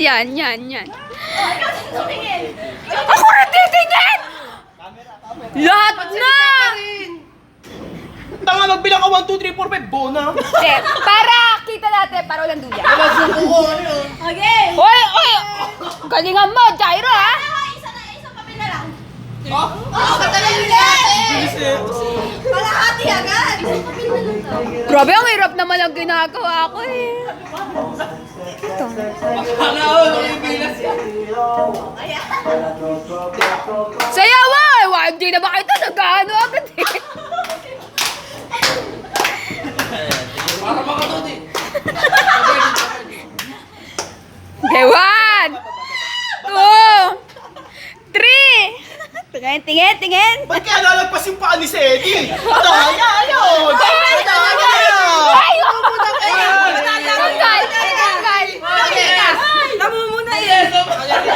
Yan. Ako rin titingin! Lahat na! Tanga, magbilang ka 1, 2, 3, 4, 5, bona. Eh, para kita natin, para walang duya. Nasuko ko ano. Okay. Hoy! Galingan mo, Jairo, ha? Isang papel na lang. Ha? Katalaga ulit! Kalahati agad! Isang papel na lang daw. Grabe, ang hirap naman ang ginagawa ko, eh. Ito. Sayawa! Hindi na ba kita nag-ano agad, eh? Para makatod eh. Okay, 1, 2, 3. Tingin. Ba't kaya lalagpas yung paa ni Seti? Daya yun! Ay! Tanggal! Namumuna eh!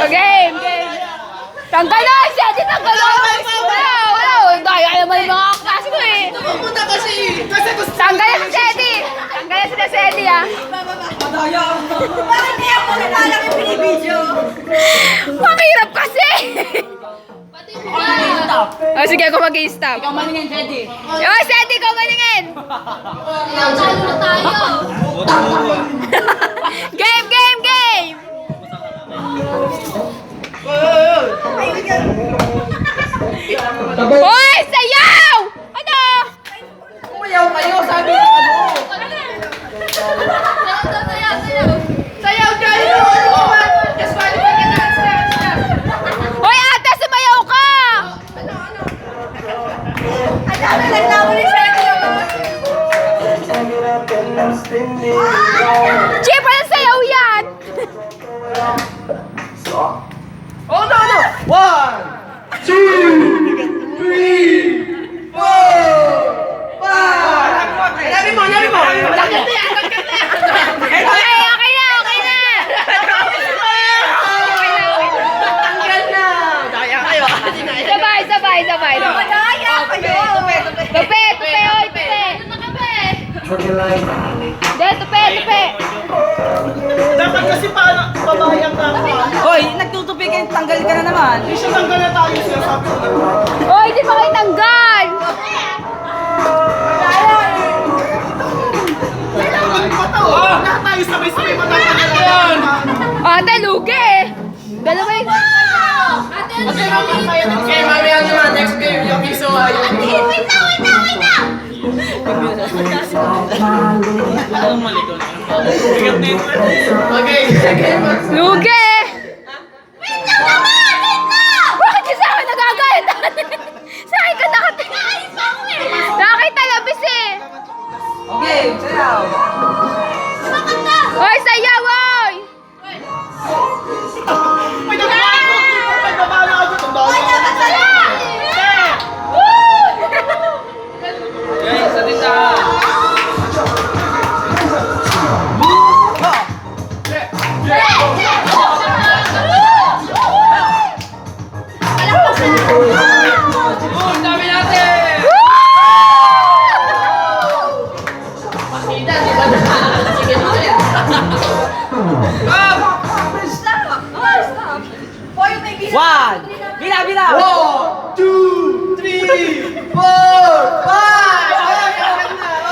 Game! Tanggal na! Tanggal na! Wala! Daya naman yung mga klase ko, eh. Pumunta kasi! Kasi gusto Tanggal na si Seti! Tanggal na si Seti, ah! madaya. Bakit kaya ako natalang yung pinibidyo? Mahirap kasi! Oh, sige, ako mag-i-stop. Ikaw maningin, Freddy. Oh, Seti, ikaw maningin! Talo na tayo! Game! Hoy! Sayaw! Ano? Umayaw kayo, sabi ng ano. Sayaw tayo! Hoy, ate! Sumayaw ka! Ang dami nagtamo ni Freddy naman! Chip, anong sayaw yan? Oh, no! 1, 2, 3, 4, 5. Lari mo! Lakit na yan! Okay na! Tanggal na! Daya kayo! Sabay. Madaya kayo! Tupe, oy, tupe. Hindi, tupe. Dapat kasi babayang na ako. Hoy, nagtutupi kayo, tanggal ka na naman. Hindi siya tanggal na tayo siya sabi ko. Hoy, di ba kayo tanggal? Tanggal pa to! Lahat tayo sabay-sabay magkakaroon. Ate, lugi eh. Dalawa yung... Kasi naman tayo ng game. Mamaya naman, next game, yung piso ay... Wait na! Okay, second one. Lugi! Wait naman! Bakit ka sa akin nagagayat? Sa akin ka nakatingin. Nakakitalabis eh. Okay, sayaw. Hoy, sayaw, hoy! May nababa na ako. Hoy, dapat pala! One. Bila. 1, 2, 3, 4, 5.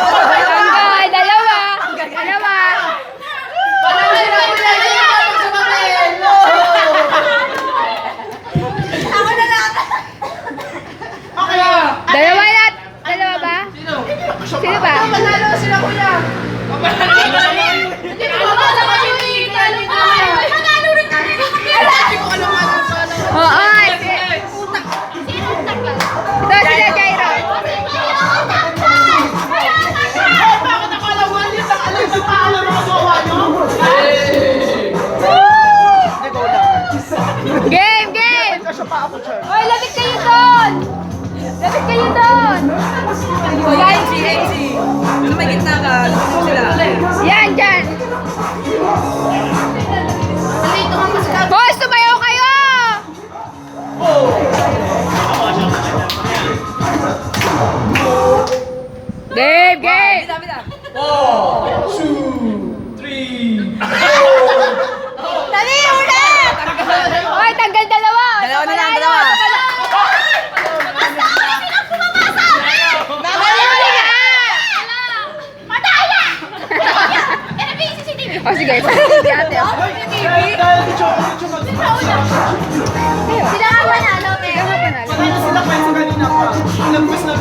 Tanggal, dalawa. Ako na lang! Dalawa ba? Sino ba? Panalo sila kuya! Panalo rin kami! Oo, ito sila, Jairo. Bakit ako alam mo? Hindi sa alam sa paalam ang gawa nyo? Game! Kasya pa ako, Char. Hoy, lapit kayo doon! AC. Ano may gitna ka? Ano sila? Yan, dyan! Hoy, sumayaw kayo! Game! Bila. 1, 2, 3. O sige, si ate. Sila ka manalo, te. Sila ka panalo. Kaya sila kwento kanina pa. Nag-quiz na